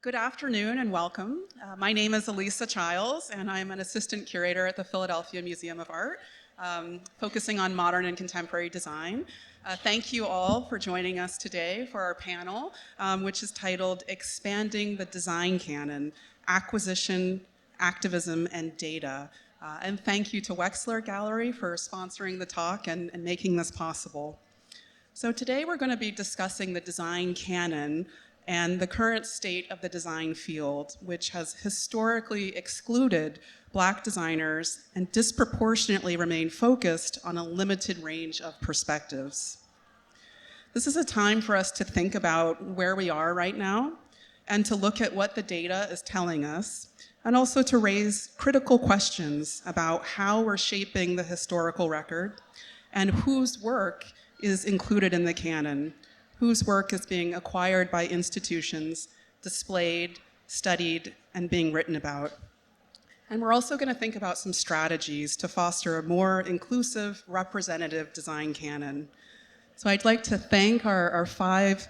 Good afternoon and welcome. My name is Alisa Chiles, and I'm an assistant curator at the Philadelphia Museum of Art, focusing on modern and contemporary design. Thank you all for joining us today for our panel, which is titled Expanding the Design Canon, Acquisition, Activism, and Data. And thank you to Wexler Gallery for sponsoring the talk and making this possible. So today we're going to be discussing the design canon and the current state of the design field, which has historically excluded Black designers and disproportionately remained focused on a limited range of perspectives. This is a time for us to think about where we are right now and to look at what the data is telling us, and also to raise critical questions about how we're shaping the historical record and whose work is included in the canon, whose work is being acquired by institutions, displayed, studied, and being written about. And we're also going to think about some strategies to foster a more inclusive, representative design canon. So I'd like to thank our five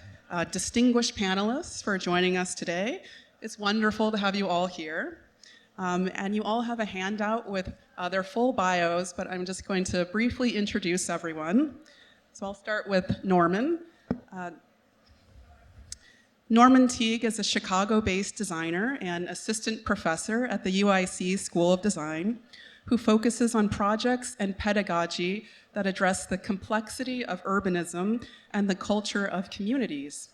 distinguished panelists for joining us today. It's wonderful to have you all here. And you all have a handout with their full bios, but I'm just going to briefly introduce everyone. So I'll start with Norman. Norman Teague is a Chicago-based designer and assistant professor at the UIC School of Design who focuses on projects and pedagogy that address the complexity of urbanism and the culture of communities.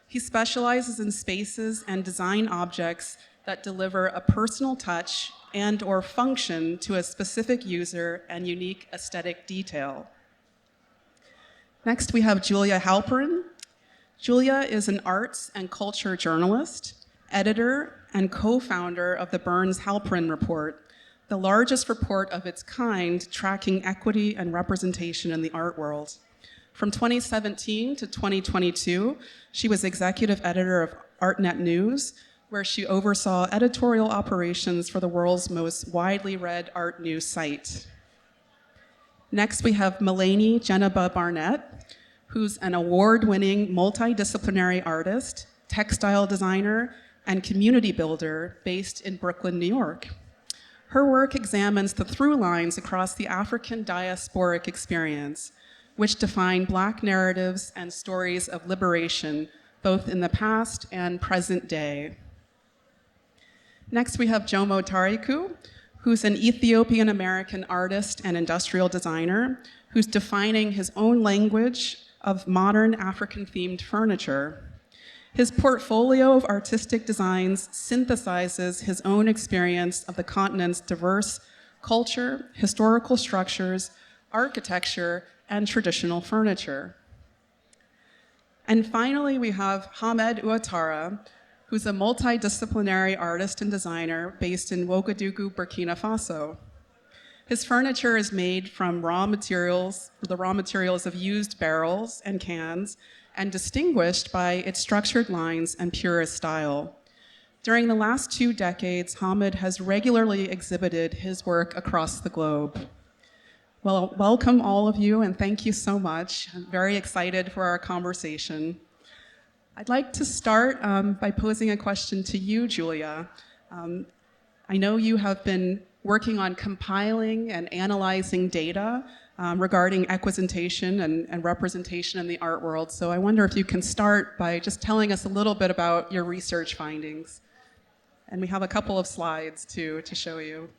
He specializes in spaces and design objects that deliver a personal touch and/or function to a specific user and unique aesthetic detail. Next, we have Julia Halperin. Julia is an arts and culture journalist, editor, and co-founder of the Burns-Halperin Report, the largest report of its kind tracking equity and representation in the art world. From 2017 to 2022, she was executive editor of ArtNet News, where she oversaw editorial operations for the world's most widely read art news site. Next, we have Malene Barnett, who's an award-winning multidisciplinary artist, textile designer, and community builder based in Brooklyn, New York. Her work examines the through lines across the African diasporic experience, which define Black narratives and stories of liberation, both in the past and present day. Next, we have Jomo Tariku, who's an Ethiopian-American artist and industrial designer who's defining his own language of modern African-themed furniture. His portfolio of artistic designs synthesizes his own experience of the continent's diverse culture, historical structures, architecture, and traditional furniture. And finally, we have Hamed Ouattara, who's a multidisciplinary artist and designer based in Ouagadougou, Burkina Faso. His furniture is made from the raw materials of used barrels and cans, and distinguished by its structured lines and purist style. During the last 2 decades, Hamed has regularly exhibited his work across the globe. Well, welcome all of you, and thank you so much. I'm very excited for our conversation. I'd like to start by posing a question to you, Julia. I know you have been working on compiling and analyzing data regarding acquisition and representation in the art world. So I wonder if you can start by just telling us a little bit about your research findings. And we have a couple of slides to show you.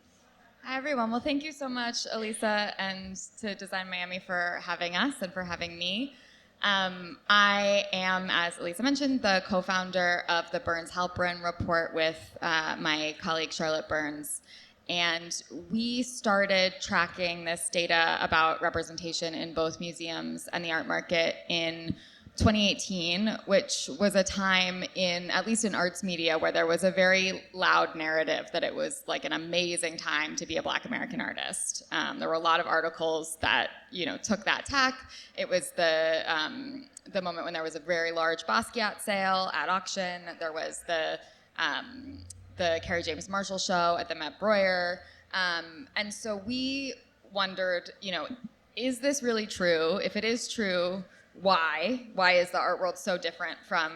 Hi, everyone. Well, thank you so much, Alisa, and to Design Miami for having us and for having me. I am, as Alisa mentioned, the co-founder of the Burns-Halperin Report with my colleague Charlotte Burns. And we started tracking this data about representation in both museums and the art market in 2018, which was a time at least in arts media, where there was a very loud narrative that it was like an amazing time to be a Black American artist. There were a lot of articles that, took that tack. It was the moment when there was a very large Basquiat sale at auction. There was the Carrie James Marshall show at the Met Breuer. And so we wondered, is this really true? If it is true, why? Why is the art world so different from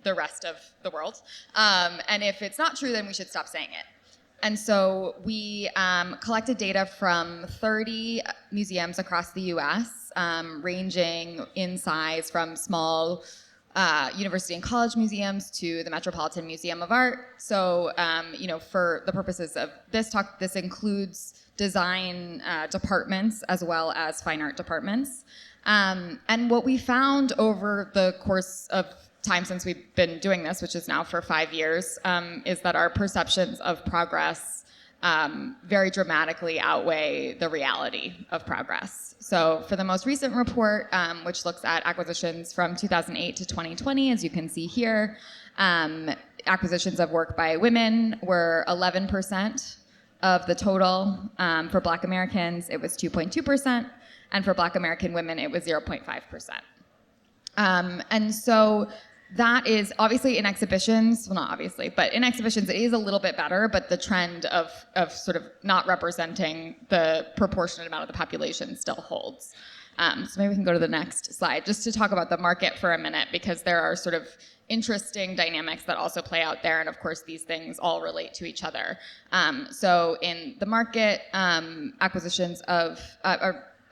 the rest of the world. And if it's not true, then we should stop saying it. And so we collected data from 30 museums across the US, ranging in size from small university and college museums to the Metropolitan Museum of Art. So, for the purposes of this talk, this includes design departments as well as fine art departments. And what we found over the course of time since we've been doing this, which is now for 5 years, is that our perceptions of progress very dramatically outweigh the reality of progress. So for the most recent report, which looks at acquisitions from 2008 to 2020, as you can see here, acquisitions of work by women were 11% of the total. For Black Americans, it was 2.2%, and for Black American women, it was 0.5%. And so that is obviously in exhibitions, well, not obviously, but in exhibitions it is a little bit better, but the trend of sort of not representing the proportionate amount of the population still holds. So maybe we can go to the next slide just to talk about the market for a minute, because there are sort of interesting dynamics that also play out there, and of course these things all relate to each other. So in the market, acquisitions of,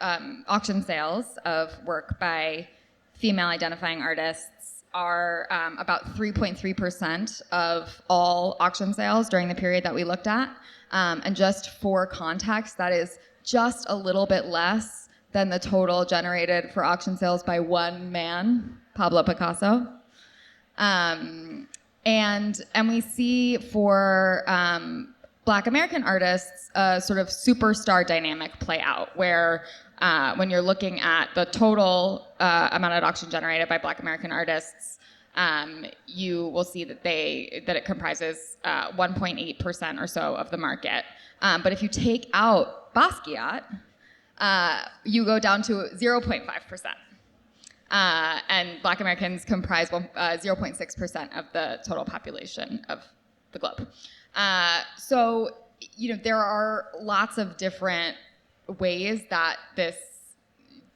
auction sales of work by female identifying artists are about 3.3% of all auction sales during the period that we looked at. And just for context, that is just a little bit less than the total generated for auction sales by one man, Pablo Picasso. And we see for Black American artists a sort of superstar dynamic play out, where when you're looking at the total amount at auction generated by Black American artists, you will see that it comprises 1.8% or so of the market. But if you take out Basquiat, you go down to 0.5%. And Black Americans comprise 0.6% of the total population of the globe. So, there are lots of different ways that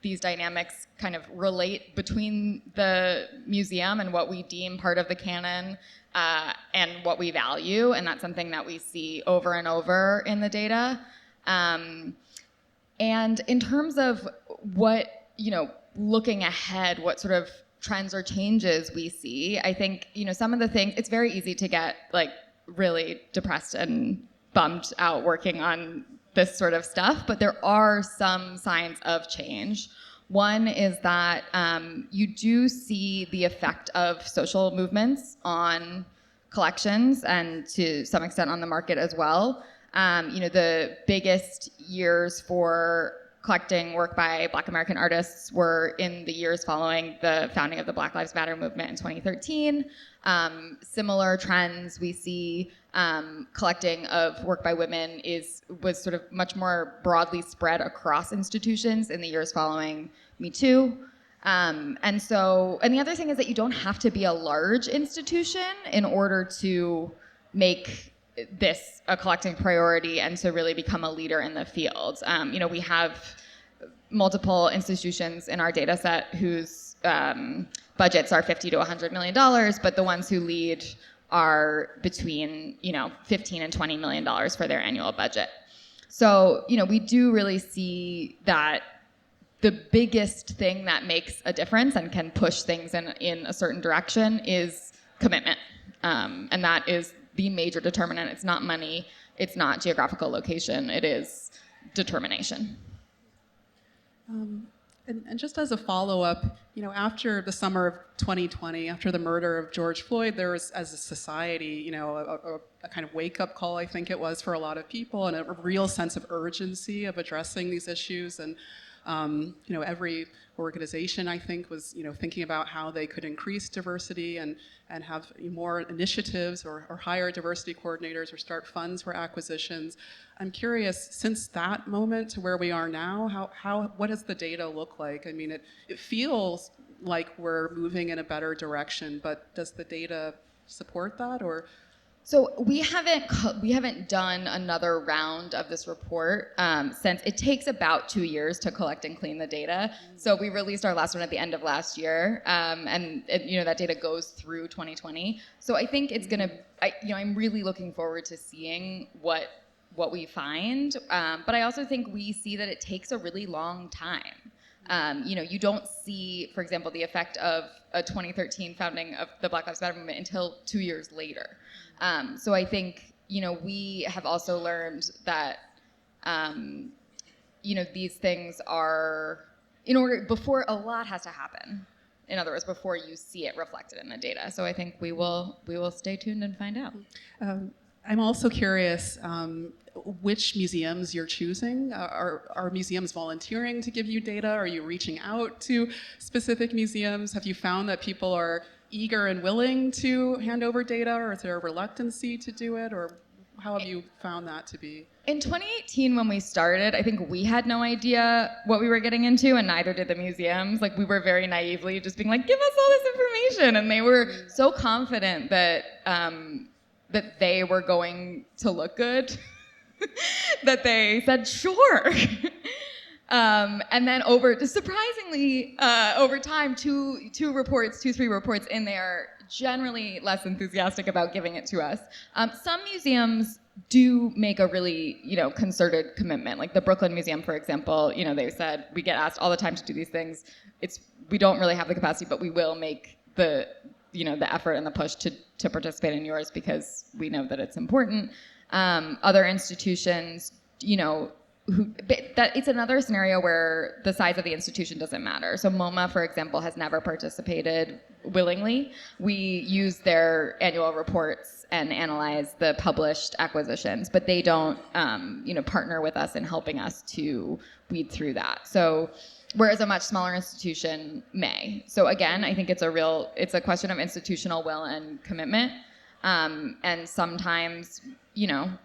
these dynamics kind of relate between the museum and what we deem part of the canon and what we value, and that's something that we see over and over in the data. And in terms of what, looking ahead, what sort of trends or changes we see, I think, some of the things, it's very easy to get really depressed and bummed out working on this sort of stuff, but there are some signs of change. One is that you do see the effect of social movements on collections and to some extent on the market as well. The biggest years for collecting work by Black American artists were in the years following the founding of the Black Lives Matter movement in 2013. Similar trends we see. Collecting of work by women was sort of much more broadly spread across institutions in the years following Me Too. And the other thing is that you don't have to be a large institution in order to make this a collecting priority and to really become a leader in the field. We have multiple institutions in our data set whose budgets are $50 to $100 million, but the ones who lead are between $15 and $20 million for their annual budget. So we do really see that the biggest thing that makes a difference and can push things in a certain direction is commitment, and that is the major determinant. It's not money, it's not geographical location, it is determination. And just as a follow-up, after the summer of 2020, after the murder of George Floyd, there was, as a society, a kind of wake-up call, I think it was, for a lot of people, and a real sense of urgency of addressing these issues. And every organization, I think, was thinking about how they could increase diversity and have more initiatives or hire diversity coordinators or start funds for acquisitions. I'm curious, since that moment to where we are now, what does the data look like? I mean, it feels like we're moving in a better direction, but does the data support that, or? So we haven't done another round of this report since it takes about 2 years to collect and clean the data. So we released our last one at the end of last year, and that data goes through 2020. So I think it's gonna. I'm really looking forward to seeing what we find. But I also think we see that it takes a really long time. You don't see, for example, the effect of a 2013 founding of the Black Lives Matter movement until 2 years later. So I think, we have also learned that, these things are, before a lot has to happen. In other words, before you see it reflected in the data. So I think we will stay tuned and find out. I'm also curious which museums you're choosing. Are museums volunteering to give you data? Are you reaching out to specific museums? Have you found that people are eager and willing to hand over data, or is there a reluctancy to do it, or how have you found that to be? In 2018, when we started, I think we had no idea what we were getting into, and neither did the museums. Like, we were very naively just being like, give us all this information, and they were so confident that that they were going to look good that they said, sure. And then surprisingly, over time, two, three reports in there, generally less enthusiastic about giving it to us. Some museums do make a really, concerted commitment. Like the Brooklyn Museum, for example, they said, we get asked all the time to do these things. We don't really have the capacity, but we will make the effort and the push to participate in yours because we know that it's important. Other institutions, it's another scenario where the size of the institution doesn't matter. So MoMA, for example, has never participated willingly. We use their annual reports and analyze the published acquisitions, but they don't, partner with us in helping us to weed through that. So, whereas a much smaller institution may. So again, I think it's a question of institutional will and commitment. And sometimes,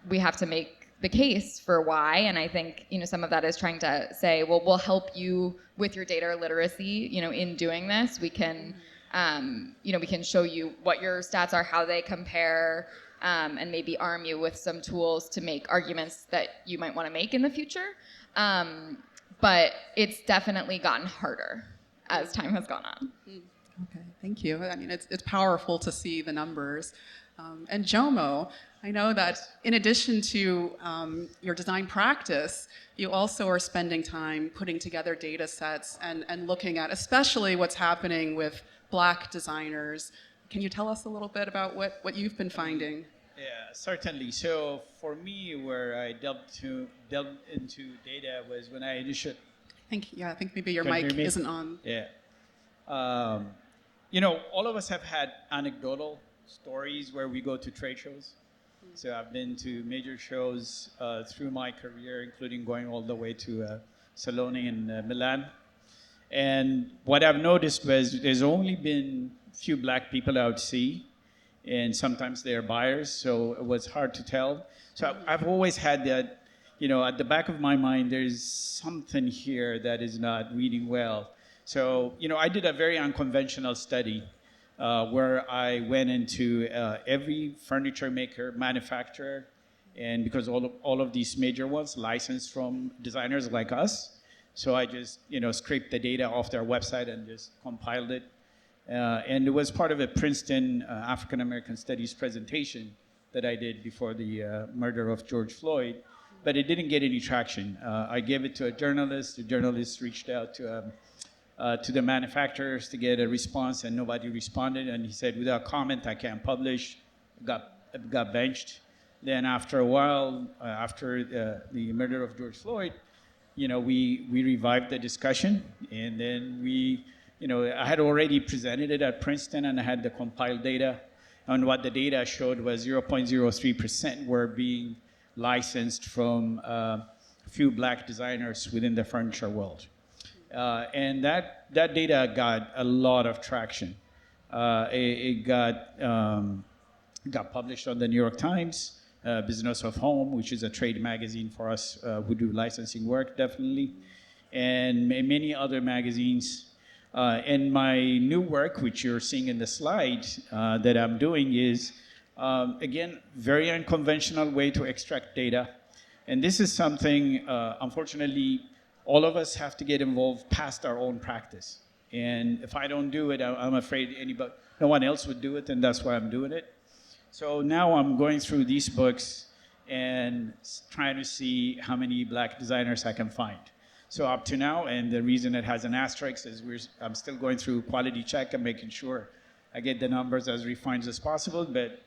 we have to make the case for why, and I think some of that is trying to say, well, we'll help you with your data literacy. In doing this, we can, we can show you what your stats are, how they compare, and maybe arm you with some tools to make arguments that you might want to make in the future. But it's definitely gotten harder as time has gone on. Okay, thank you. I mean, it's powerful to see the numbers. And Jomo, I know that in addition to your design practice, you also are spending time putting together data sets and looking at especially what's happening with Black designers. Can you tell us a little bit about what you've been finding? Yeah, certainly. So for me, where I delved into data was when I initially... I think maybe your mic isn't on. Yeah. All of us have had anecdotal stories where we go to trade shows. So I've been to major shows through my career, including going all the way to Salone in Milan. And what I've noticed was there's only been a few Black people I would see, and sometimes they're buyers, so it was hard to tell. So I've always had that, at the back of my mind, there's something here that is not reading well. So, I did a very unconventional study where I went into every furniture maker, manufacturer, and because all of these major ones licensed from designers like us. So I just, scraped the data off their website and just compiled it. And it was part of a Princeton African American Studies presentation that I did before the murder of George Floyd, but it didn't get any traction. I gave it to a journalist. The journalist reached out to the manufacturers to get a response, and nobody responded. And he said, without comment, I can't publish. Got benched. Then after a while, after the murder of George Floyd, we revived the discussion, and then I had already presented it at Princeton, and I had the compiled data. And what the data showed was 0.03% were being licensed from a few Black designers within the furniture world. And that data got a lot of traction. It got published on the New York Times, Business of Home, which is a trade magazine for us who do licensing work, definitely, and many other magazines. And my new work, which you're seeing in the slide that I'm doing, is Again, very unconventional way to extract data. And this is something, unfortunately, all of us have to get involved past our own practice. And if I don't do it, I'm afraid no one else would do it, and that's why I'm doing it. So now I'm going through these books and trying to see how many black designers I can find. So up to now, and the reason it has an asterisk is I'm still going through quality check and making sure I get the numbers as refined as possible, but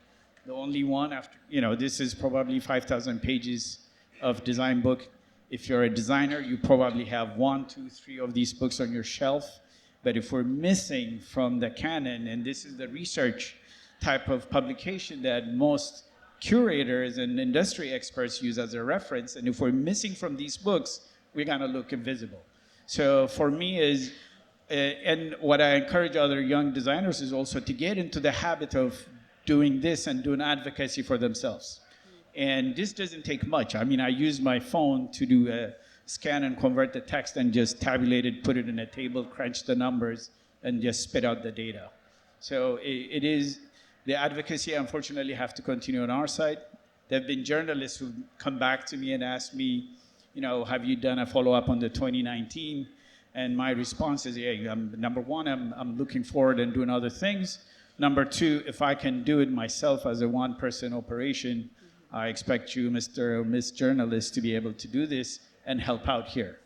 the only one after, this is probably 5,000 pages of design book. If you're a designer, you probably have 1, 2, 3 of these books on your shelf. But if we're missing from the canon, and this is the research type of publication that most curators and industry experts use as a reference, and if we're missing from these books, we're gonna look invisible. So for me and what I encourage other young designers is also to get into the habit of doing this and doing advocacy for themselves. And this doesn't take much. I mean, I use my phone to do a scan and convert the text and just tabulate it, put it in a table, crunch the numbers, and just spit out the data. So it is, the advocacy unfortunately have to continue on our side. There have been journalists who've come back to me and asked me, have you done a follow-up on the 2019? And my response is, yeah, number one, I'm looking forward and doing other things. Number two, if I can do it myself as a one-person operation, I expect you, Mr. or Miss Journalist, to be able to do this and help out here.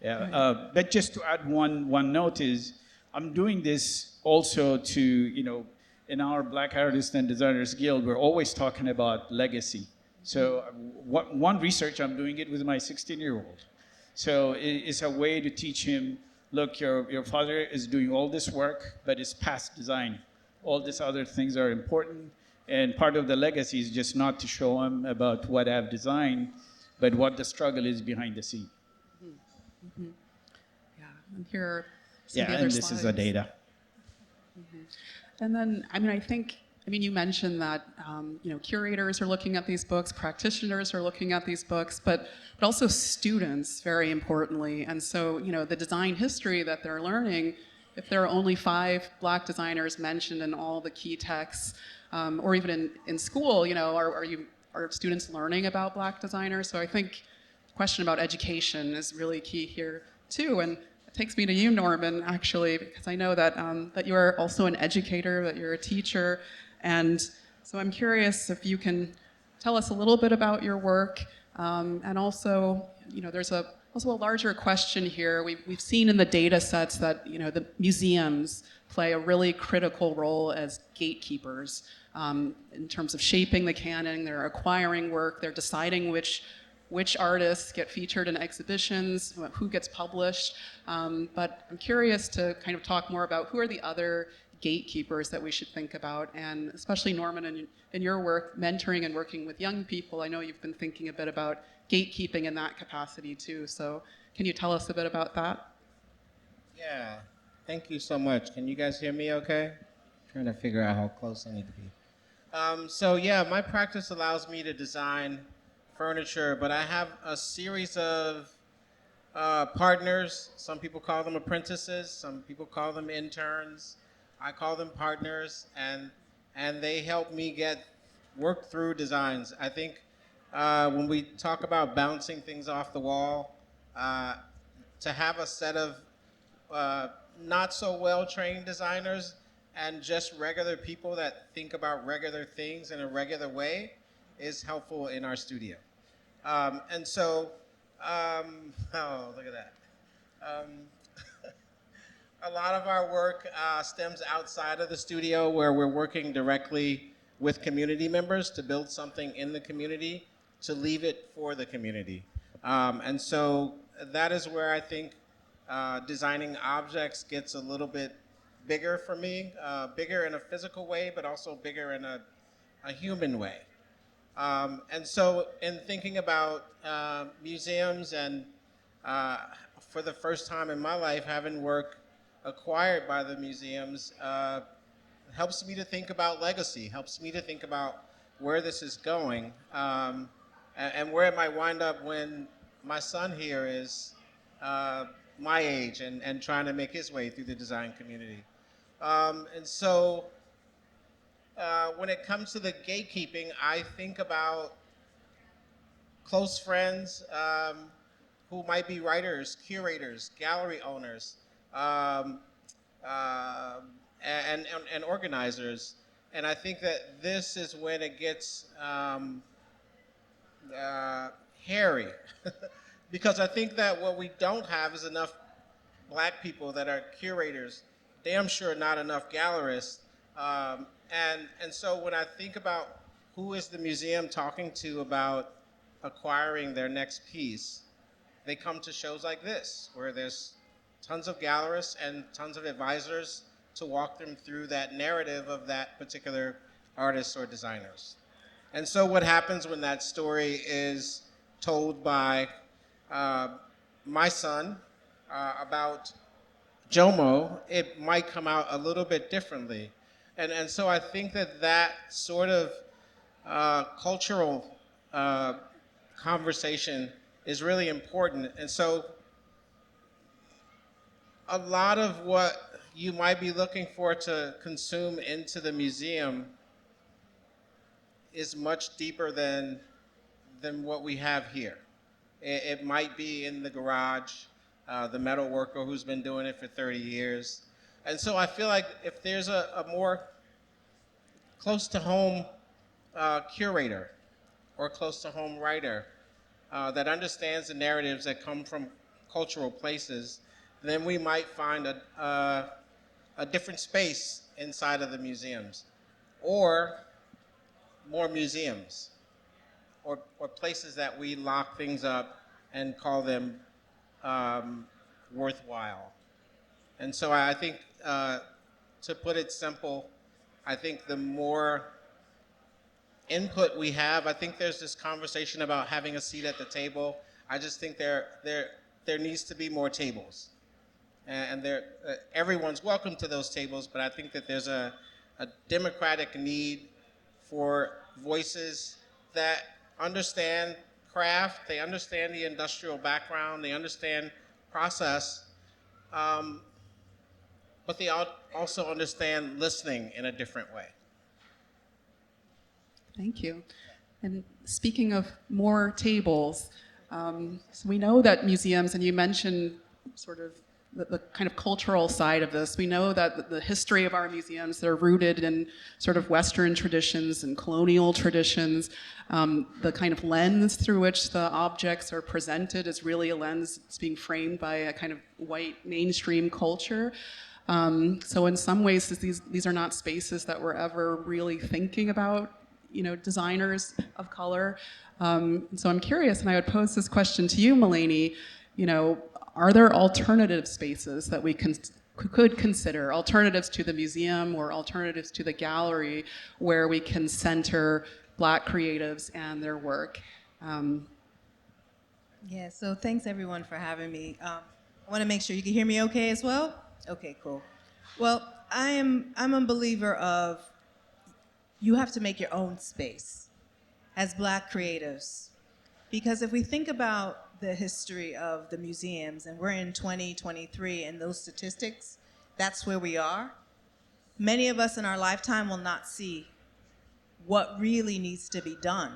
Yeah, but just to add one note is, I'm doing this also to, in our Black Artists and Designers Guild, we're always talking about legacy. So one research, I'm doing it with my 16-year-old. So it's a way to teach him, look, your father is doing all this work, but it's past design. All these other things are important. And part of the legacy is just not to show him about what I've designed, but what the struggle is behind the scene. Mm-hmm. Yeah, and here are some of the and other this slides. is the data. Mm-hmm. And then, you mentioned that curators are looking at these books, practitioners are looking at these books, but also students, very importantly. And so, the design history that they're learning, if there are only 5 Black designers mentioned in all the key texts, or even in school, are students learning about Black designers? So I think the question about education is really key here too. And it takes me to you, Norman, actually, because I know that that you are also an educator, that you're a teacher. And so I'm curious if you can tell us a little bit about your work. And also, there's also a larger question here. We've seen in the data sets that the museums play a really critical role as gatekeepers in terms of shaping the canon. They're acquiring work. They're deciding which artists get featured in exhibitions, who gets published. But I'm curious to kind of talk more about who are the other gatekeepers that we should think about, and especially Norman, in your work, mentoring and working with young people. I know you've been thinking a bit about gatekeeping in that capacity too. So can you tell us a bit about that? Yeah, thank you so much. Can you guys hear me okay? Trying to figure out how close I need to be. So yeah, my practice allows me to design furniture, but I have a series of partners. Some people call them apprentices, some people call them interns. I call them partners, and they help me work through designs. I think when we talk about bouncing things off the wall, to have a set of not so well-trained designers and just regular people that think about regular things in a regular way is helpful in our studio. Oh, look at that. A lot of our work stems outside of the studio, where we're working directly with community members to build something in the community, to leave it for the community. And so that is where I think designing objects gets a little bit bigger for me, bigger in a physical way, but also bigger in a human way. And so in thinking about museums and for the first time in my life, having work acquired by the museums helps me to think about legacy, helps me to think about where this is going, and where it might wind up when my son here is my age and trying to make his way through the design community. And so when it comes to the gatekeeping, I think about close friends who might be writers, curators, gallery owners, um, uh, and organizers. And I think that this is when it gets hairy. Because I think that what we don't have is enough black people that are curators, damn sure not enough gallerists. And so when I think about who is the museum talking to about acquiring their next piece, they come to shows like this, where there's tons of gallerists and tons of advisors to walk them through that narrative of that particular artist or designers. And so what happens when that story is told by uh, my son about Jomo, it might come out a little bit differently. And so I think that that sort of cultural conversation is really important. And so a lot of what you might be looking for to consume into the museum is much deeper than what we have here. It might be in the garage, the metal worker who's been doing it for 30 years. And so I feel like if there's a more close to home curator or close to home writer that understands the narratives that come from cultural places, then we might find a different space inside of the museums, or more museums, or places that we lock things up and call them worthwhile. And so I think, to put it simple, I think the more input we have, I think there's this conversation about having a seat at the table. I just think there needs to be more tables. And everyone's welcome to those tables, but I think that there's a democratic need for voices that understand craft, they understand the industrial background, they understand process, but they also understand listening in a different way. Thank you. And speaking of more tables, so we know that museums, and you mentioned sort of the kind of cultural side of this, we know that the history of our museums, they're rooted in sort of Western traditions and colonial traditions. The kind of lens through which the objects are presented is really a lens that's being framed by a kind of white mainstream culture. So in some ways, these are not spaces that we're ever really thinking about, designers of color. So I'm curious, and I would pose this question to you, Malene, are there alternative spaces that we could consider, alternatives to the museum or alternatives to the gallery, where we can center Black creatives and their work? Yeah, so thanks everyone for having me. I want to make sure you can hear me okay as well? Okay, cool. Well, I'm a believer of you have to make your own space as Black creatives. Because if we think about the history of the museums, and we're in 2023, and those statistics, that's where we are. Many of us in our lifetime will not see what really needs to be done.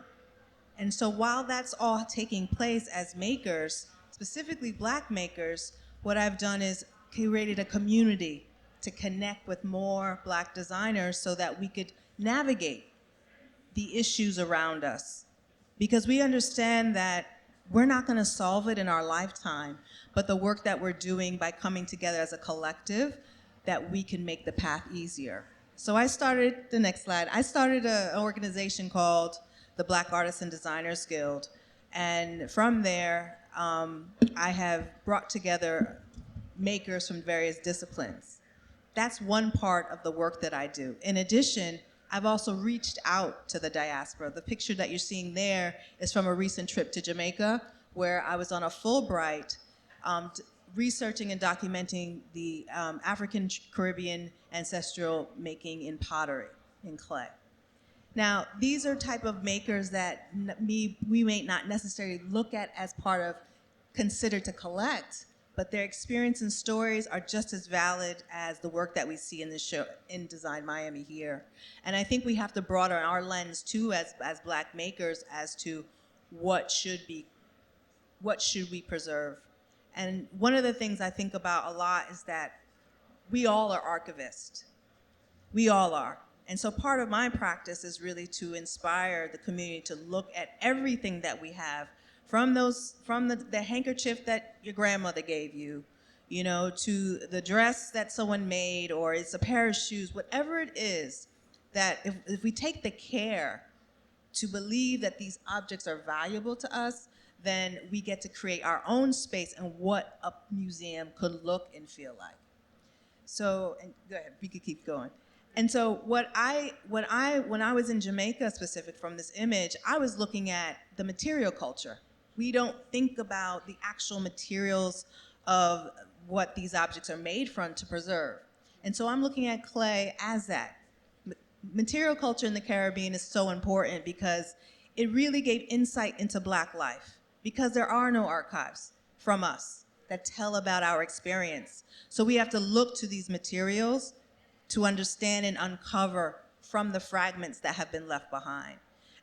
And so while that's all taking place as makers, specifically Black makers, what I've done is curated a community to connect with more Black designers so that we could navigate the issues around us. Because we understand that we're not going to solve it in our lifetime, but the work that we're doing by coming together as a collective, that we can make the path easier. So I started, the next slide, I started an organization called the Black Artists and Designers Guild. And from there, I have brought together makers from various disciplines. That's one part of the work that I do. In addition, I've also reached out to the diaspora. The picture that you're seeing there is from a recent trip to Jamaica, where I was on a Fulbright researching and documenting the African Caribbean ancestral making in pottery, in clay. Now, these are type of makers that we may not necessarily look at as part of considered to collect, but their experience and stories are just as valid as the work that we see in this show, in Design Miami here. And I think we have to broaden our lens too as Black makers as to what should we preserve. And one of the things I think about a lot is that we all are archivists. We all are. And so part of my practice is really to inspire the community to look at everything that we have, from the handkerchief that your grandmother gave you, to the dress that someone made, or it's a pair of shoes, whatever it is, that if we take the care to believe that these objects are valuable to us, then we get to create our own space and what a museum could look and feel like. So, and go ahead, we could keep going. And so when I was in Jamaica specific from this image, I was looking at the material culture. We don't think about the actual materials of what these objects are made from to preserve. And so I'm looking at clay as that. Material culture in the Caribbean is so important because it really gave insight into Black life, because there are no archives from us that tell about our experience. So we have to look to these materials to understand and uncover from the fragments that have been left behind.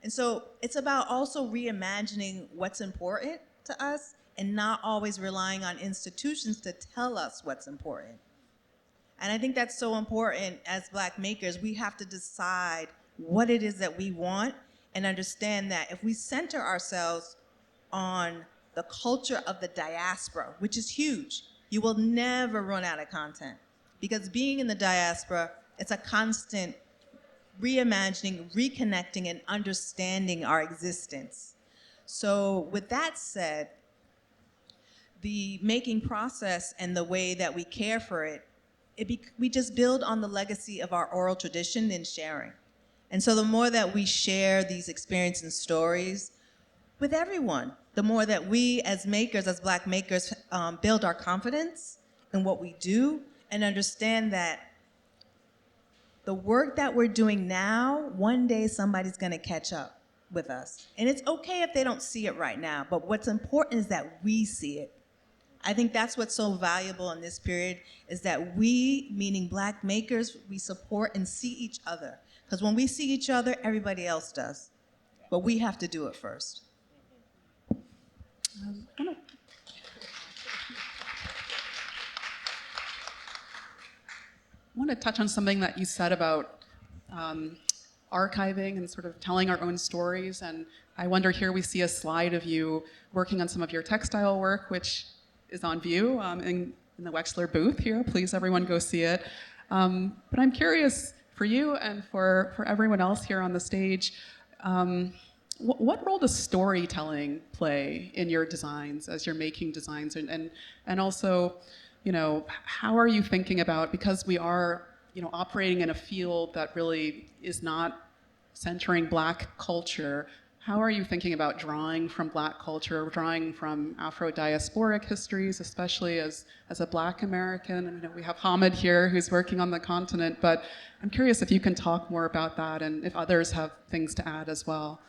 And so it's about also reimagining what's important to us and not always relying on institutions to tell us what's important. And I think that's so important as Black makers. We have to decide what it is that we want and understand that if we center ourselves on the culture of the diaspora, which is huge, you will never run out of content. Because being in the diaspora, it's a constant reimagining, reconnecting, and understanding our existence. So with that said, the making process and the way that we care for it, we just build on the legacy of our oral tradition and sharing. And so the more that we share these experiences and stories with everyone, the more that we as makers, as Black makers, build our confidence in what we do and understand that the work that we're doing now, one day somebody's gonna catch up with us. And it's okay if they don't see it right now, but what's important is that we see it. I think that's what's so valuable in this period, is that we, meaning Black makers, we support and see each other. Because when we see each other, everybody else does. But we have to do it first. I want to touch on something that you said about archiving and sort of telling our own stories. And I wonder, here we see a slide of you working on some of your textile work, which is on view in the Wexler booth here. Please, everyone, go see it. But I'm curious, for you and for everyone else here on the stage, what role does storytelling play in your designs as you're making designs? And also, how are you thinking about, because we are, operating in a field that really is not centering Black culture, how are you thinking about drawing from Black culture, drawing from Afro-diasporic histories, especially as a Black American? And we have Hamid here who's working on the continent, but I'm curious if you can talk more about that and if others have things to add as well.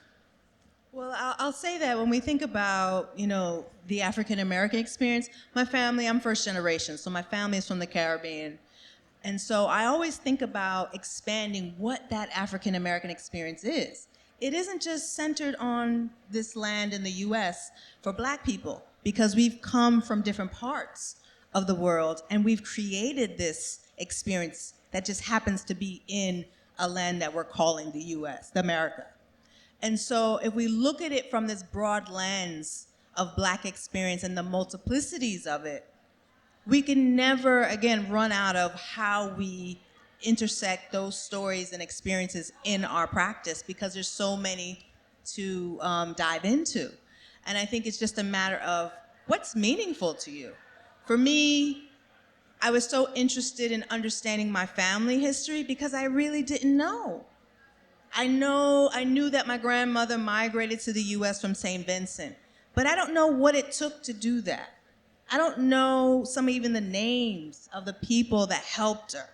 Well, I'll say that when we think about, the African American experience, my family, I'm first generation, so my family is from the Caribbean. And so I always think about expanding what that African American experience is. It isn't just centered on this land in the US for Black people, because we've come from different parts of the world and we've created this experience that just happens to be in a land that we're calling the US, America. And so if we look at it from this broad lens of Black experience and the multiplicities of it, we can never, again, run out of how we intersect those stories and experiences in our practice, because there's so many to dive into. And I think it's just a matter of what's meaningful to you. For me, I was so interested in understanding my family history because I really didn't know. I knew that my grandmother migrated to the US from St. Vincent, but I don't know what it took to do that. I don't know even the names of the people that helped her.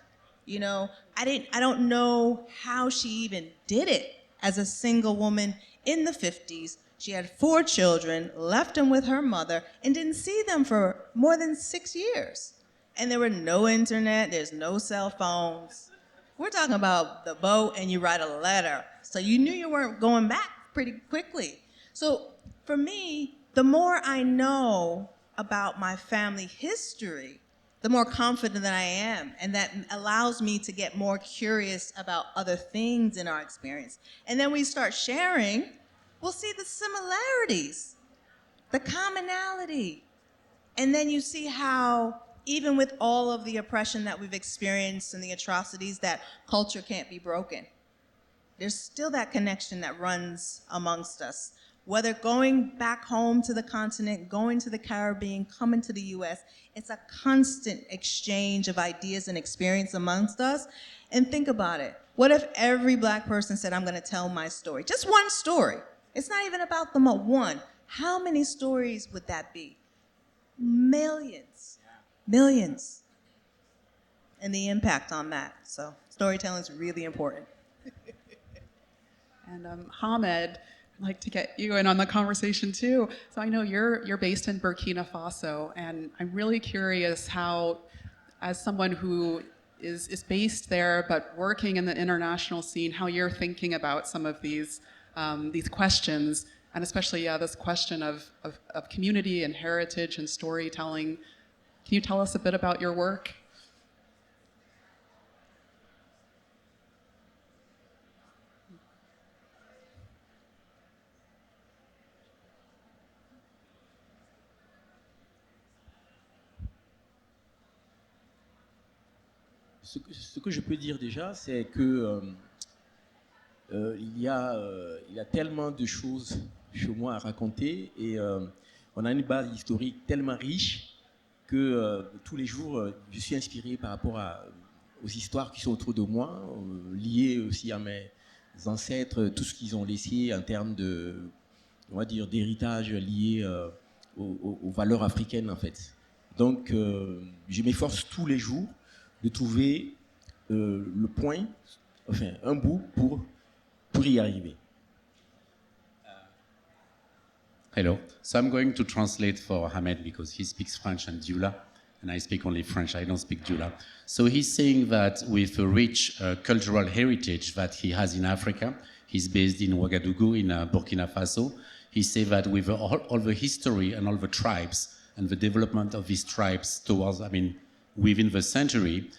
I don't know how she even did it as a single woman in the 50s She had 4 children, left them with her mother, and didn't see them for more than 6 years. And there were no internet, there's no cell phones. We're talking about the boat and you write a letter. So you knew you weren't going back pretty quickly. So for me, the more I know about my family history, the more confident that I am. And that allows me to get more curious about other things in our experience. And then we start sharing, we'll see the similarities, the commonality. And then you see how, even with all of the oppression that we've experienced and the atrocities, that culture can't be broken. There's still that connection that runs amongst us. Whether going back home to the continent, going to the Caribbean, coming to the US, it's a constant exchange of ideas and experience amongst us. And think about it. What if every Black person said, I'm gonna tell my story? Just one story. It's not even about the one. How many stories would that be? Millions. Millions. And the impact on that. So storytelling is really important. And Hamed, I'd like to get you in on the conversation too. So I know you're based in Burkina Faso, and I'm really curious how, as someone who is based there but working in the international scene, how you're thinking about some of these questions, and especially this question of community and heritage and storytelling. Can you tell us a bit about your work? Ce que je peux dire déjà, c'est que il y a tellement de choses chez moi à raconter et on a une base historique tellement riche que tous les jours, je suis inspiré par rapport aux histoires qui sont autour de moi, liées aussi à mes ancêtres, tout ce qu'ils ont laissé en termes on va dire, d'héritage lié aux valeurs africaines en fait. Donc, je m'efforce tous les jours de trouver le point, enfin un bout pour y arriver. Hello. So I'm going to translate for Hamed because he speaks French and Dioula, and I speak only French. I don't speak Dioula. So he's saying that with a rich cultural heritage that he has in Africa, he's based in Ouagadougou in Burkina Faso. He says that with all the history and all the tribes and the development of these tribes towards, within the century,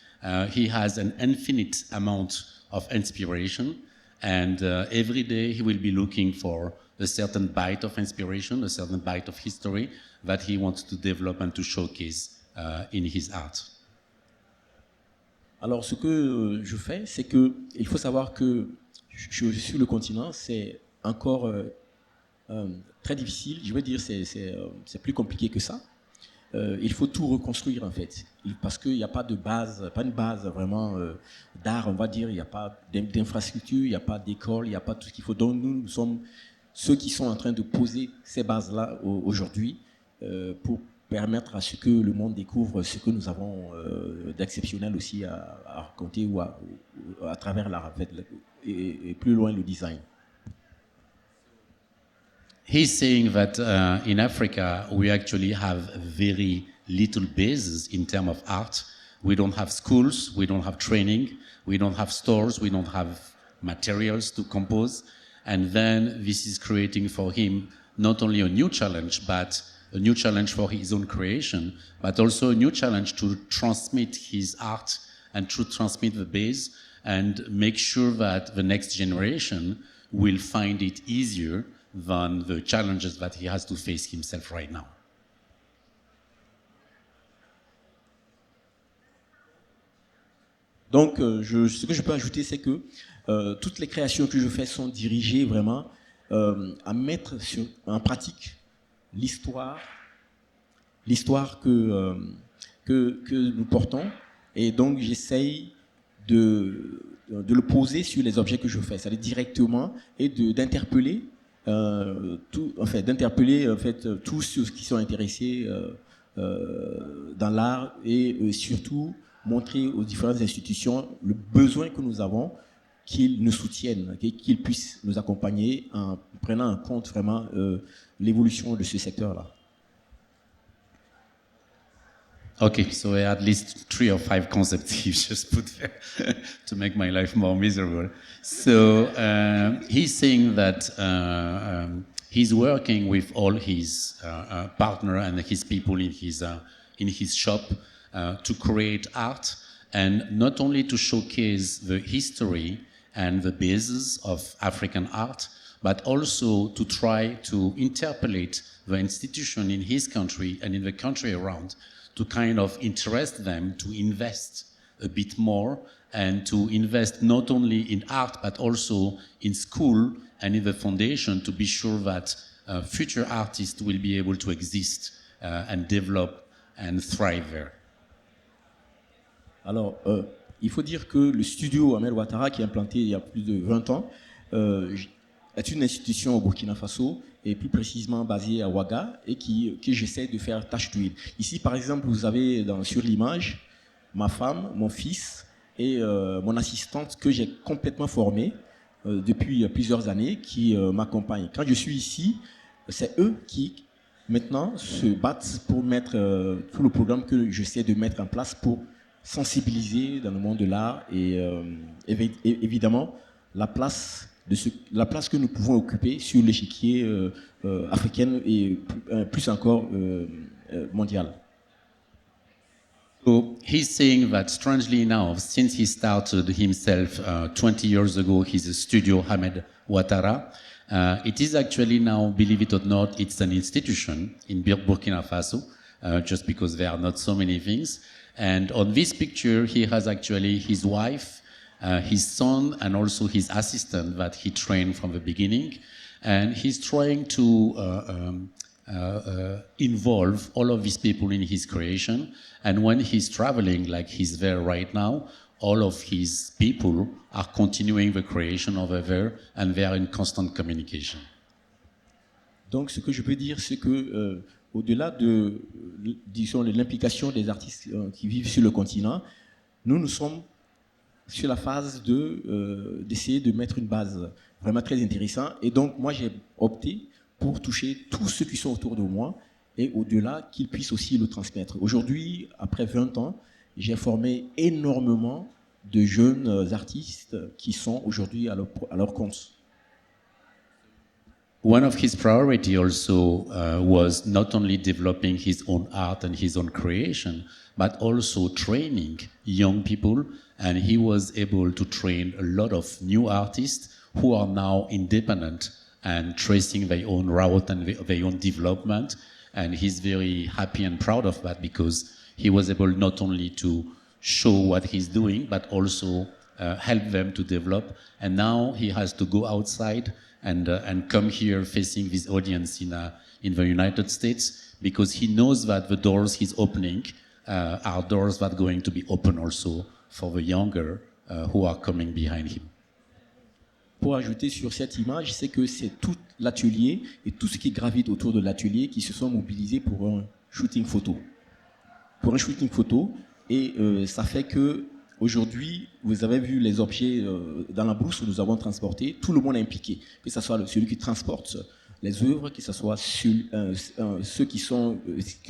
he has an infinite amount of inspiration, and every day he will be looking for a certain bite of inspiration, a certain bite of history that he wants to develop and to showcase in his art. Alors, ce que je fais, c'est que il faut savoir que sur le continent, c'est encore très difficile. Je veux dire, c'est plus compliqué que ça. Il faut tout reconstruire en fait, parce qu'il n'y a pas de base, pas une base vraiment d'art, on va dire. Il n'y a pas d'infrastructure, il n'y a pas d'école, il n'y a pas tout ce qu'il faut. Donc nous sommes ceux qui sont en train de poser ces bases-là aujourd'hui pour permettre à ce que le monde découvre ce que nous avons d'exceptionnel aussi à raconter ou à travers l'art et plus loin le design. He's saying that in Africa, we actually have very little basis in terms of art. We don't have schools, we don't have training, we don't have stores, we don't have materials to compose. And then this is creating for him not only a new challenge, but a new challenge for his own creation, but also a new challenge to transmit his art and to transmit the base and make sure that the next generation will find it easier than the challenges that he has to face himself right now. Donc, ce que je peux ajouter, c'est que toutes les créations que je fais sont dirigées vraiment à mettre en pratique l'histoire que nous portons. Et donc, j'essaye de le poser sur les objets que je fais, c'est-à-dire directement, et d'interpeller tous ceux qui sont intéressés dans l'art et surtout montrer aux différentes institutions le besoin que nous avons qu'ils nous soutiennent, qu'ils puissent nous accompagner en prenant en compte vraiment l'évolution de ce secteur-là. Okay, so I had at least 3 or 5 concepts you just put there to make my life more miserable. So he's saying that he's working with all his partner and his people in his shop to create art, and not only to showcase the history and the basis of African art, but also to try to interpolate the institution in his country and in the country around, to kind of interest them to invest a bit more and to invest not only in art but also in school and in the foundation, to be sure that future artists will be able to exist and develop and thrive there. Alors, il faut dire que le studio Ouattara, qui est implanté il y a plus de 20 ans, est une institution au Burkina Faso, et plus précisément basée à Ouaga, et qui j'essaie de faire tâche d'huile. Ici, par exemple, vous avez sur l'image ma femme, mon fils et mon assistante que j'ai complètement formée depuis plusieurs années, qui m'accompagnent. Quand je suis ici, c'est eux qui maintenant se battent pour mettre tout le programme que j'essaie de mettre en place pour sensibiliser dans le monde de l'art et évidemment la place que nous pouvons occuper sur l'échiquier africain et plus encore mondial. So he's saying that strangely enough, since he started himself 20 years ago, his studio Ouattara, it is actually now, believe it or not, it's an institution in Burkina Faso, just because there are not so many things. And on this picture, he has actually his wife, his son, and also his assistant that he trained from the beginning. And he's trying to involve all of these people in his creation. And when he's traveling, like he's there right now, all of his people are continuing the creation over there, and they are in constant communication. Donc, ce que je peux dire, c'est que au-delà de, disons, de l'implication des artistes qui vivent sur le continent, nous sommes sur la phase d'essayer de mettre une base vraiment très intéressante. Et donc, moi, j'ai opté pour toucher tous ceux qui sont autour de moi et au-delà, qu'ils puissent aussi le transmettre. Aujourd'hui, après 20 ans, j'ai formé énormément de jeunes artistes qui sont aujourd'hui à leur compte. One of his priority also was not only developing his own art and his own creation, but also training young people. And he was able to train a lot of new artists who are now independent and tracing their own route and their own development. And he's very happy and proud of that, because he was able not only to show what he's doing, but also help them to develop. And now he has to go outside and come here facing this audience in the United States, because he knows that the doors he's opening are doors that are going to be open also for the younger who are coming behind him. Pour ajouter sur cette image, c'est que c'est tout l'atelier et tout ce qui gravite autour de l'atelier qui se sont mobilisés pour un shooting photo. Et ça fait que aujourd'hui, vous avez vu les objets dans la brousse que nous avons transportés, tout le monde est impliqué, que ce soit celui qui transporte les œuvres, que ce soit ceux qui ont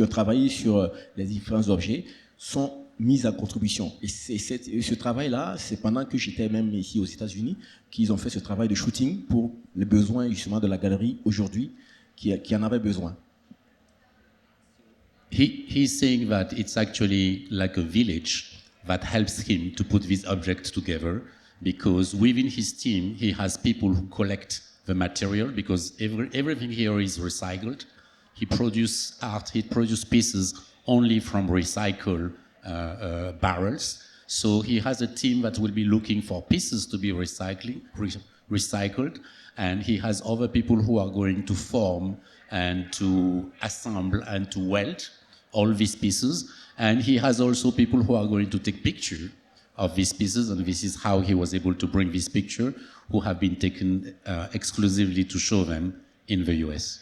travaillé sur les différents objets, sont mis en contribution. Et ce travail-là, c'est pendant que j'étais même ici aux États-Unis qu'ils ont fait ce travail de shooting pour les besoins justement de la galerie aujourd'hui qui en avait besoin. He's saying that it's actually like a village that helps him to put these objects together, because within his team he has people who collect the material, because everything here is recycled. He produces art, he produces pieces only from recycled barrels. So he has a team that will be looking for pieces to be recycled, and he has other people who are going to form and to assemble and to weld all these pieces. And he has also people who are going to take pictures of these pieces, and this is how he was able to bring this picture, who have been taken exclusively to show them in the US.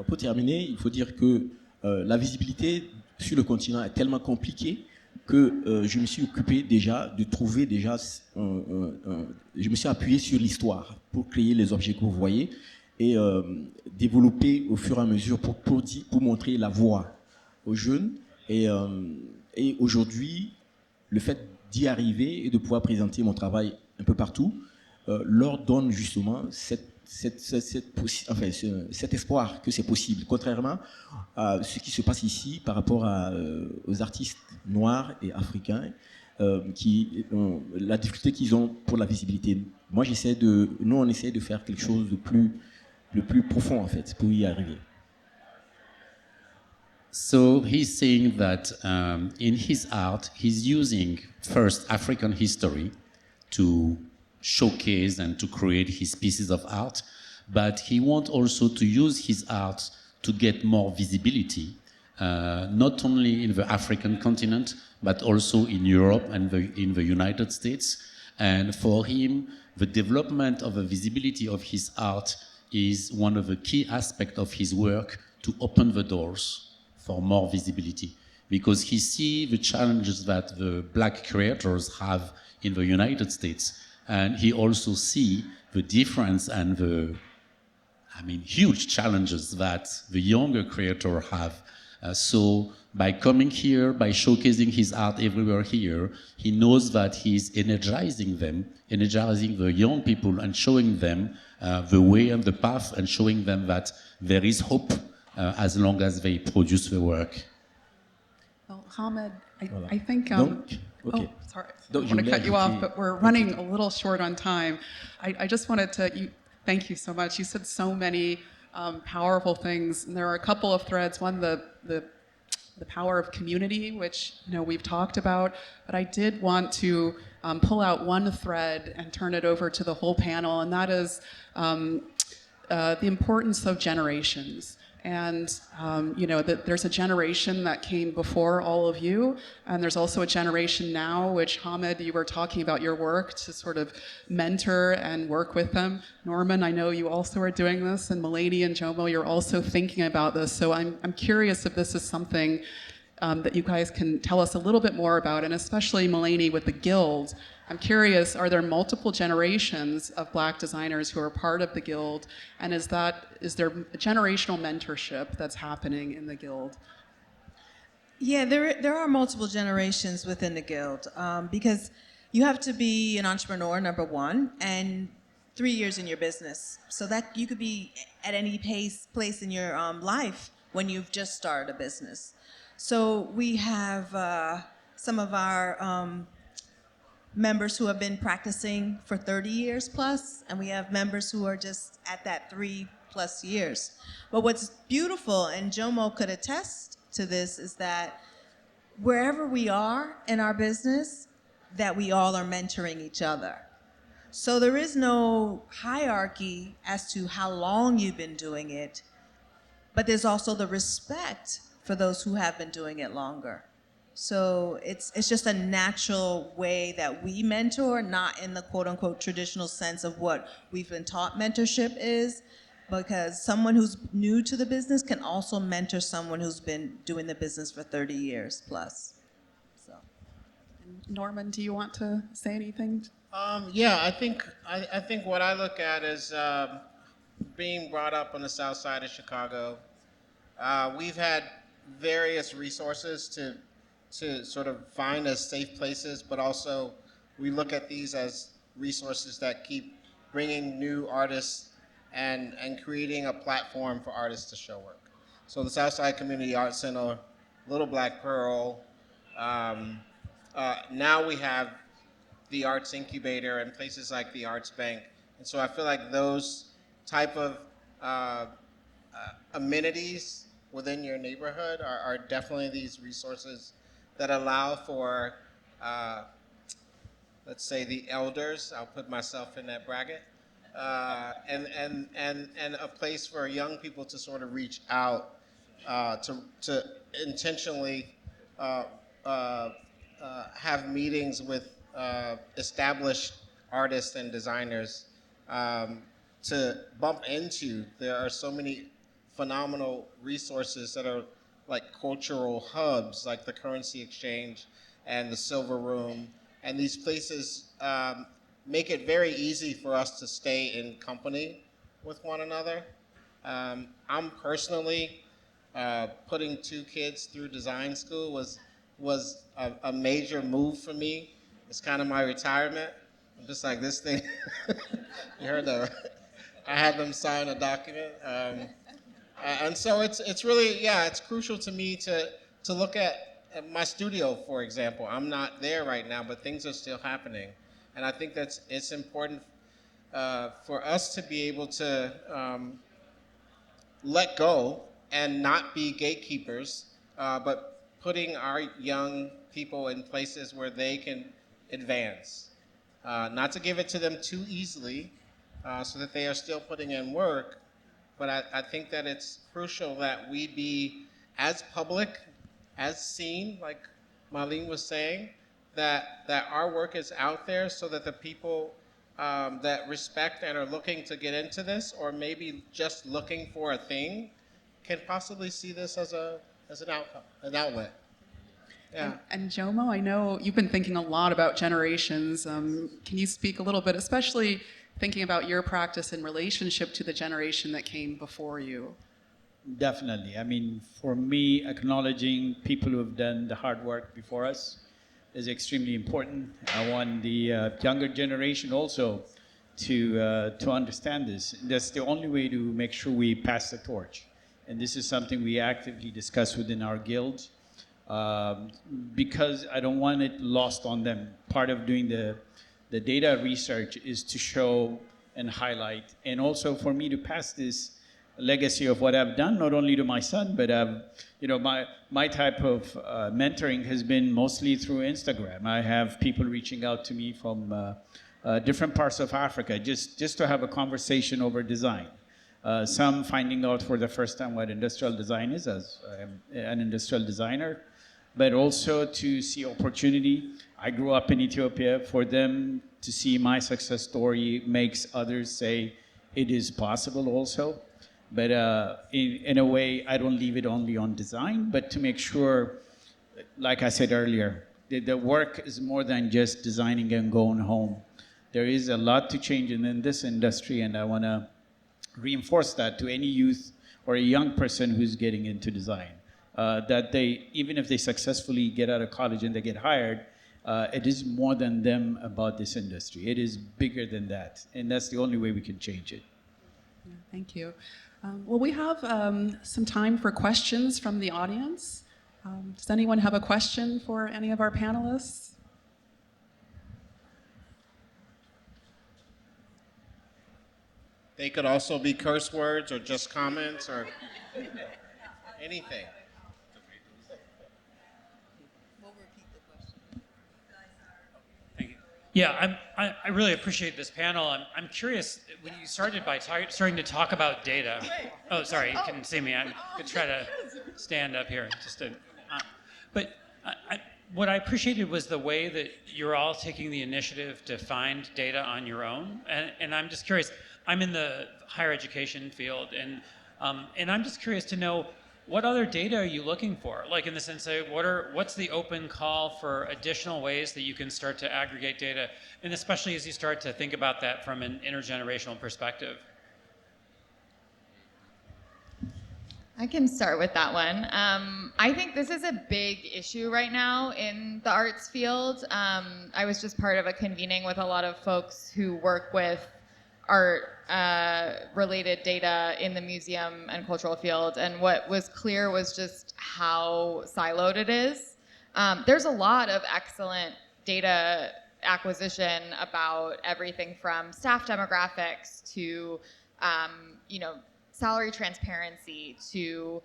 Pour terminer, il faut dire que la visibilité sur le continent est tellement compliquée que je me suis occupé déjà de trouver déjà, je me suis appuyé sur l'histoire pour créer les objets que vous voyez et développer au fur et à mesure pour montrer la voie aux jeunes. Et aujourd'hui, le fait d'y arriver et de pouvoir présenter mon travail un peu partout leur donne justement cet espoir que c'est possible, contrairement à ce qui se passe ici par rapport aux artistes noirs et africains qui ont la difficulté qu'ils ont pour la visibilité. Moi, nous, on essaie de faire quelque chose le plus profond, en fait, pour y arriver. So he's saying that in his art, he's using first African history to showcase and to create his pieces of art, but he wants also to use his art to get more visibility, not only in the African continent, but also in Europe and in the United States. And for him, the development of the visibility of his art is one of the key aspects of his work to open the doors for more visibility, because he sees the challenges that the black creators have in the United States, and he also sees the difference and huge challenges that the younger creators have. So by coming here, by showcasing his art everywhere here, he knows that he's energizing the young people and showing them the way and the path and showing them that there is hope as long as they produce the work. Well, Hamed, Voilà. I think... Donc, okay. Oh, sorry. I Donc, don't want to cut you off, ajouter- but we're running a little short on time. I just wanted to... Thank you so much. You said so many powerful things. And there are a couple of threads. One, the power of community, which we've talked about. But I did want to pull out one thread and turn it over to the whole panel, and that is the importance of generations. And that there's a generation that came before all of you, and there's also a generation now, which Hamed, you were talking about your work to sort of mentor and work with them. Norman, I know you also are doing this, and Malene and Jomo, you're also thinking about this. So I'm curious if this is something that you guys can tell us a little bit more about, and especially Malene with the Guild. I'm curious, are there multiple generations of Black designers who are part of the Guild, and is there a generational mentorship that's happening in the Guild? Yeah, there are multiple generations within the Guild because you have to be an entrepreneur, number one, and 3 years in your business. So that you could be at any place in your life when you've just started a business. So we have some of our members who have been practicing for 30 years plus, and we have members who are just at that 3+ years. But what's beautiful, and Jomo could attest to this, is that wherever we are in our business, that we all are mentoring each other. So there is no hierarchy as to how long you've been doing it, but there's also the respect for those who have been doing it longer. So it's just a natural way that we mentor, not in the quote-unquote traditional sense of what we've been taught mentorship is, because someone who's new to the business can also mentor someone who's been doing the business for 30 years plus. So, Norman, do you want to say anything? Yeah, I think what I look at is being brought up on the south side of Chicago. We've had various resources to sort of find as safe places, but also we look at these as resources that keep bringing new artists and creating a platform for artists to show work. So the Southside Community Arts Center, Little Black Pearl, now we have the Arts Incubator and places like the Arts Bank. And so I feel like those type of amenities within your neighborhood are definitely these resources that allow for, let's say, the elders, I'll put myself in that bracket, and a place for young people to sort of reach out to intentionally have meetings with established artists and designers to bump into. There are so many phenomenal resources that are like cultural hubs, like the currency exchange and the Silver Room. And these places make it very easy for us to stay in company with one another. I'm personally putting 2 kids through design school was a major move for me. It's kind of my retirement. I'm just like this thing. You heard that, right? I had them sign a document. And so it's really, yeah, it's crucial to me to look at my studio, for example. I'm not there right now, but things are still happening. And I think it's important for us to be able to let go and not be gatekeepers, but putting our young people in places where they can advance. Not to give it to them too easily, so that they are still putting in work, but I think that it's crucial that we be as public, as seen, like Malene was saying, that our work is out there so that the people that respect and are looking to get into this, or maybe just looking for a thing, can possibly see this as an outcome, an outlet. Yeah. And Jomo, I know you've been thinking a lot about generations. Can you speak a little bit, especially thinking about your practice in relationship to the generation that came before you? Definitely. I mean, for me, acknowledging people who have done the hard work before us is extremely important. I want the younger generation also to understand this. That's the only way to make sure we pass the torch. And this is something we actively discuss within our guild, because I don't want it lost on them. Part of doing the data research is to show and highlight, and also for me to pass this legacy of what I've done, not only to my son, but my type of mentoring has been mostly through Instagram. I have people reaching out to me from different parts of Africa just to have a conversation over design. Some finding out for the first time what industrial design is, as I'm an industrial designer, but also to see opportunity. I grew up in Ethiopia. For them to see my success story makes others say it is possible also. But in a way, I don't leave it only on design, but to make sure, like I said earlier, the work is more than just designing and going home. There is a lot to change in this industry, and I want to reinforce that to any youth or a young person who's getting into design. That they, even if they successfully get out of college and they get hired, it is more than them about this industry. It is bigger than that, and that's the only way we can change it. Thank you. Well, we have some time for questions from the audience. Does anyone have a question for any of our panelists? They could also be curse words or just comments or anything. Yeah, I really appreciate this panel. I'm curious, when you started by starting to talk about data. Oh, sorry, you couldn't see me. I could try to stand up here. What I appreciated was the way that you're all taking the initiative to find data on your own. And I'm just curious, I'm in the higher education field, and I'm just curious to know, what other data are you looking for? Like, in the sense of, what's the open call for additional ways that you can start to aggregate data, and especially as you start to think about that from an intergenerational perspective? I can start with that one. I think this is a big issue right now in the arts field. I was just part of a convening with a lot of folks who work with art related data in the museum and cultural field, and what was clear was just how siloed it is. There's a lot of excellent data acquisition about everything from staff demographics to salary transparency to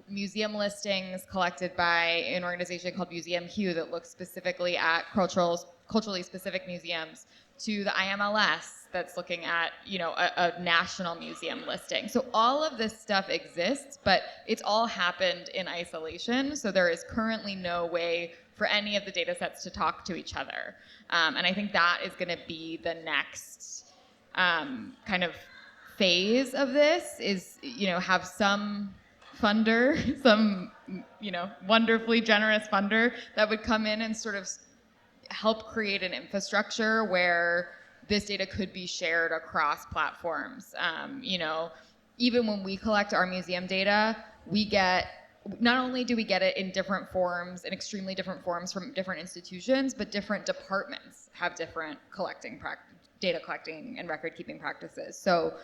museum listings collected by an organization called Museum Q that looks specifically at culturally specific museums, to the IMLS that's looking at a national museum listing. So all of this stuff exists, but it's all happened in isolation. So there is currently no way for any of the data sets to talk to each other. And I think that is going to be the next kind of phase of this, is have some funder, some wonderfully generous funder that would come in and sort of help create an infrastructure where this data could be shared across platforms. Even when we collect our museum data, not only do we get it in different forms, in extremely different forms from different institutions, but different departments have different data collecting and record keeping practices. So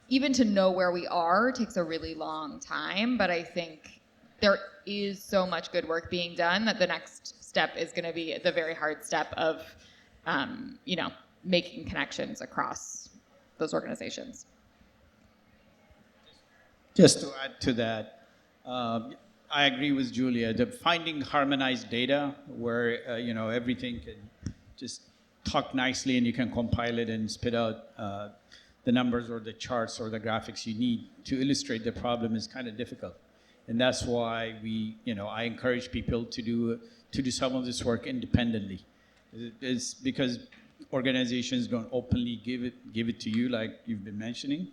even to know where we are takes a really long time, but I think there is so much good work being done that the next step is going to be the very hard step of, making connections across those organizations. Just to add to that, I agree with Julia. Finding harmonized data where everything can just talk nicely and you can compile it and spit out the numbers or the charts or the graphics you need to illustrate the problem is kind of difficult, and that's why I encourage people to do some of this work independently. It's because organizations don't openly give it to you like you've been mentioning.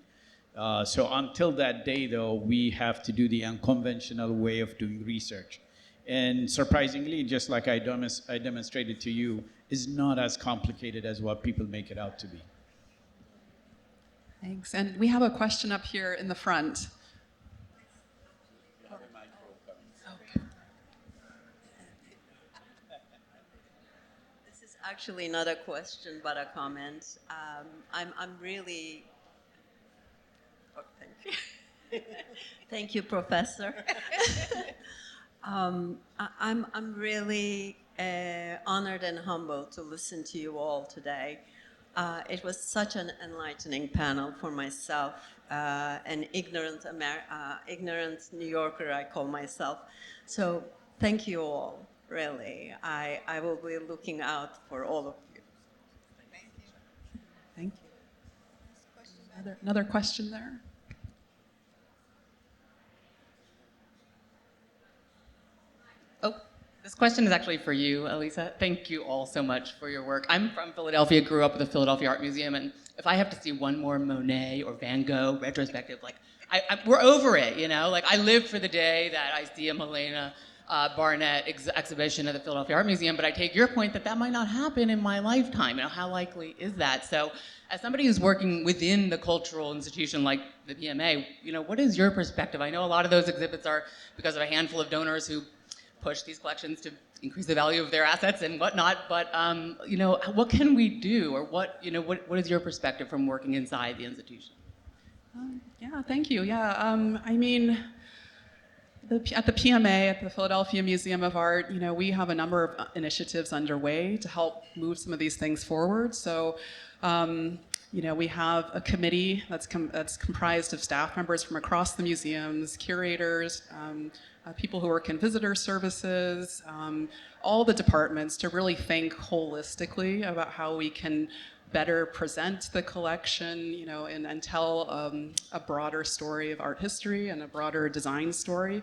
So until that day, though, we have to do the unconventional way of doing research. And surprisingly, just like I demonstrated to you, is not as complicated as what people make it out to be. Thanks. And we have a question up here in the front. Actually, not a question, but a comment. I'm really. Oh, thank you. Thank you, Professor. I'm really honored and humbled to listen to you all today. It was such an enlightening panel for myself, an ignorant New Yorker, I call myself. So thank you all. Really, I will be looking out for all of you. Thank you. Thank you. Another question there? Oh, this question is actually for you, Alisa. Thank you all so much for your work. I'm from Philadelphia, grew up at the Philadelphia Art Museum, and if I have to see one more Monet or Van Gogh retrospective, we're over it, I live for the day that I see a Malene Barnett exhibition at the Philadelphia Art Museum, but I take your point that might not happen in my lifetime. How likely is that? So as somebody who's working within the cultural institution like the PMA, what is your perspective? I know a lot of those exhibits are because of a handful of donors who push these collections to increase the value of their assets and whatnot, but what can we do, or what is your perspective from working inside the institution? Yeah, thank you. Yeah, at the PMA, at the Philadelphia Museum of Art, we have a number of initiatives underway to help move some of these things forward. So, we have a committee that's comprised of staff members from across the museums, curators, people who work in visitor services, all the departments, to really think holistically about how we can better present the collection, and tell a broader story of art history and a broader design story.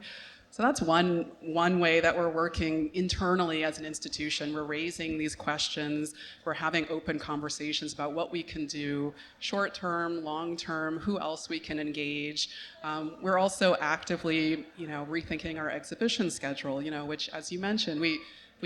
So that's one way that we're working internally as an institution. We're raising these questions. We're having open conversations about what we can do, short term, long term, who else we can engage. We're also actively, rethinking our exhibition schedule, which, as you mentioned, we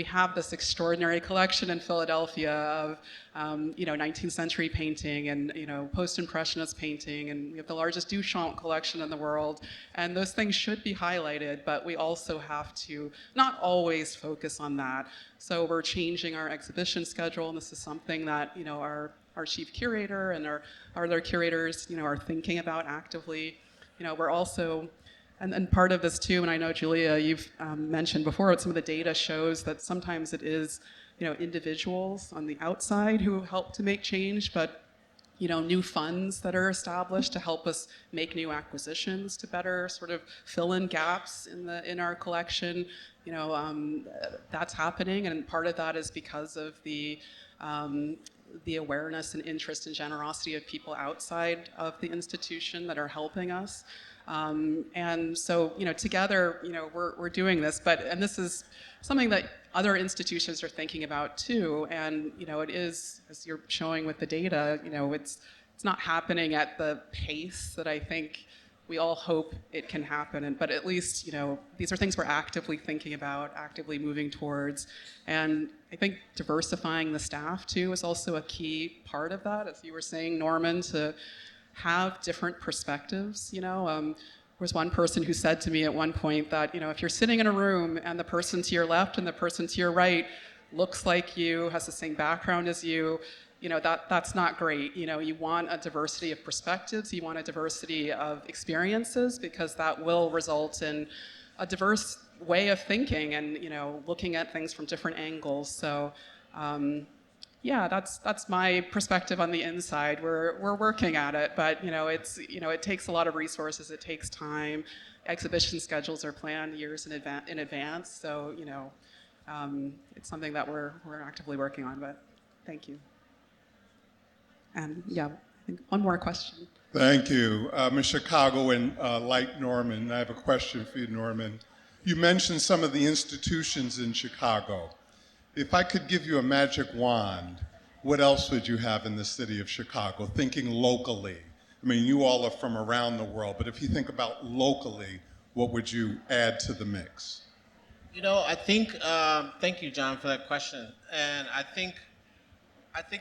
have this extraordinary collection in Philadelphia of, 19th century painting and, post-impressionist painting, and we have the largest Duchamp collection in the world, and those things should be highlighted, but we also have to not always focus on that. So we're changing our exhibition schedule, and this is something that, our chief curator and our other curators, are thinking about actively. We're also, and part of this too, and I know, Julia, you've mentioned before, some of the data shows that sometimes it is, individuals on the outside who help to make change, but, new funds that are established to help us make new acquisitions to better sort of fill in gaps in our collection. That's happening, and part of that is because of the awareness and interest and generosity of people outside of the institution that are helping us. And so, together, we're doing this, and this is something that other institutions are thinking about too. And, it is, as you're showing with the data, it's not happening at the pace that I think we all hope it can happen. But at least, you know, these are things we're actively thinking about, actively moving towards. And I think diversifying the staff too is also a key part of that, as you were saying, Norman, to have different perspectives. You know, there was one person who said to me at one point that, you know, if you're sitting in a room and the person to your left and the person to your right looks like you, has the same background as you, you know, that's not great. You know, you want a diversity of perspectives, you want a diversity of experiences, because that will result in a diverse way of thinking and, you know, looking at things from different angles. So, yeah, that's my perspective on the inside. We're working at it, but, you know, it takes a lot of resources, it takes time. Exhibition schedules are planned years in advance. So, you know, it's something that we're actively working on, but thank you. And yeah, I think one more question. Thank you. I'm a Chicagoan, like Norman. I have a question for you, Norman. You mentioned some of the institutions in Chicago. If I could give you a magic wand, what else would you have in the city of Chicago, thinking locally? I mean, you all are from around the world, but if you think about locally, what would you add to the mix? You know, I think, thank you, John, for that question. And I think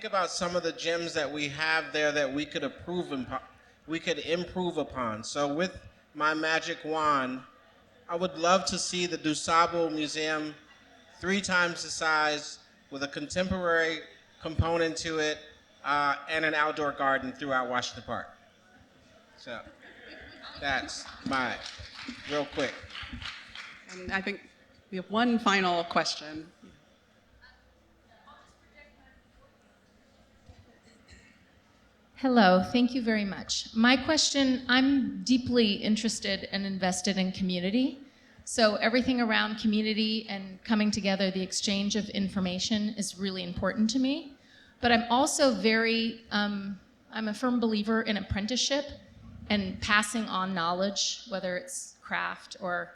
about some of the gems that we have there that we could improve upon. So with my magic wand, I would love to see the DuSable Museum 3 times the size, with a contemporary component to it, and an outdoor garden throughout Washington Park. So that's my real quick. And I think we have one final question. Hello, thank you very much. My question, I'm deeply interested and invested in community. So everything around community and coming together, the exchange of information is really important to me. But I'm also I'm a firm believer in apprenticeship and passing on knowledge, whether it's craft or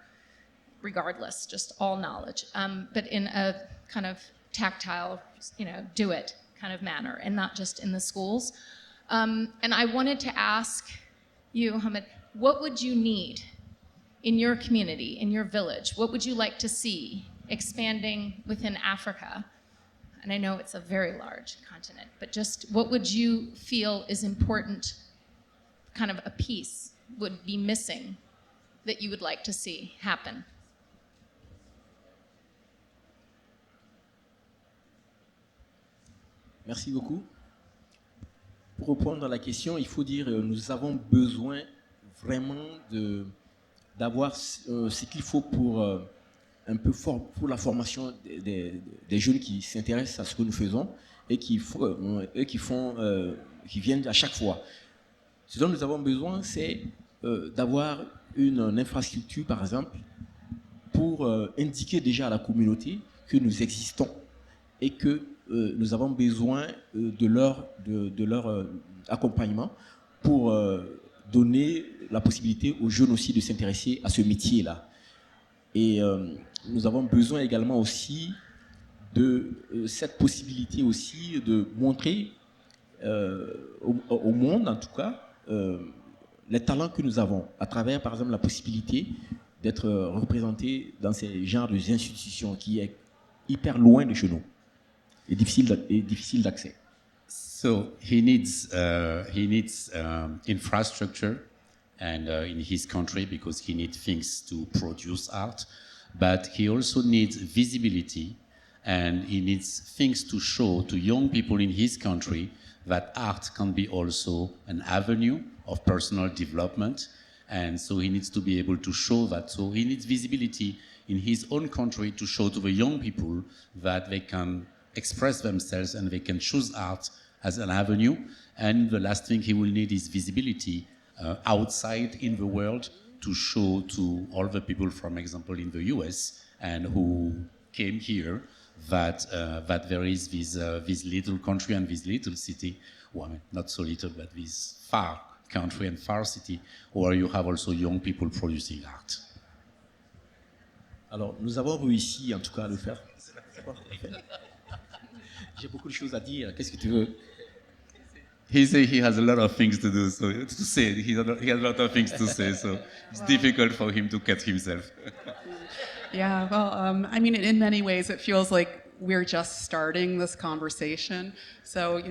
regardless, just all knowledge, but in a kind of tactile, you know, do it kind of manner, and not just in the schools. And I wanted to ask you, Hamid, what would you need in your community, in your village? What would you like to see expanding within Africa? And I know it's a very large continent, but just what would you feel is important, kind of a piece would be missing that you would like to see happen? Merci beaucoup. Pour répondre à la question, il faut dire nous avons besoin vraiment d'avoir ce qu'il faut pour un peu pour la formation des jeunes qui s'intéressent à ce que nous faisons et qui viennent à chaque fois. Ce dont nous avons besoin, c'est d'avoir une infrastructure, par exemple, pour indiquer déjà à la communauté que nous existons et que nous avons besoin de leur accompagnement pour donner la possibilité aux jeunes aussi de s'intéresser à ce métier-là. Et nous avons besoin également aussi de cette possibilité aussi de montrer au monde, en tout cas, les talents que nous avons, à travers, par exemple, la possibilité d'être représentés dans ces genres d'institutions qui est hyper loin de chez nous et difficile d'accès. So he needs infrastructure, and in his country, because he needs things to produce art, but he also needs visibility, and he needs things to show to young people in his country that art can be also an avenue of personal development, and so he needs to be able to show that. So he needs visibility in his own country to show to the young people that they can express themselves and they can choose art as an avenue. And the last thing he will need is visibility outside in the world to show to all the people, for example, in the US and who came here that there is this little country and this little city, well, I mean, not so little, but this far country and far city, where you have also young people producing art. Alors, nous avons réussi en tout cas à le faire. J'ai beaucoup de choses à dire. Qu'est-ce que tu veux? He said he has a lot of things to do, so to say he has a lot of things to say, so it's difficult for him to cut himself. Yeah, well, I mean, in many ways, it feels like we're just starting this conversation. So,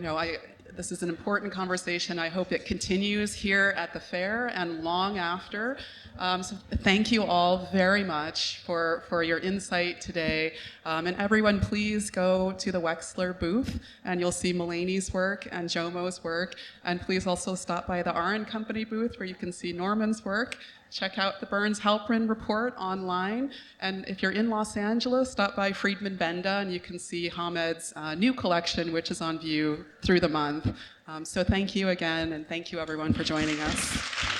this is an important conversation. I hope it continues here at the fair and long after. So thank you all very much for your insight today. And everyone, please go to the Wexler booth, and you'll see Malene's work and Jomo's work. And please also stop by the R & Company booth, where you can see Norman's work. Check out the Burns Halperin report online. And if you're in Los Angeles, stop by Friedman Benda, and you can see Hamed's new collection, which is on view through the month. So thank you again, and thank you everyone for joining us.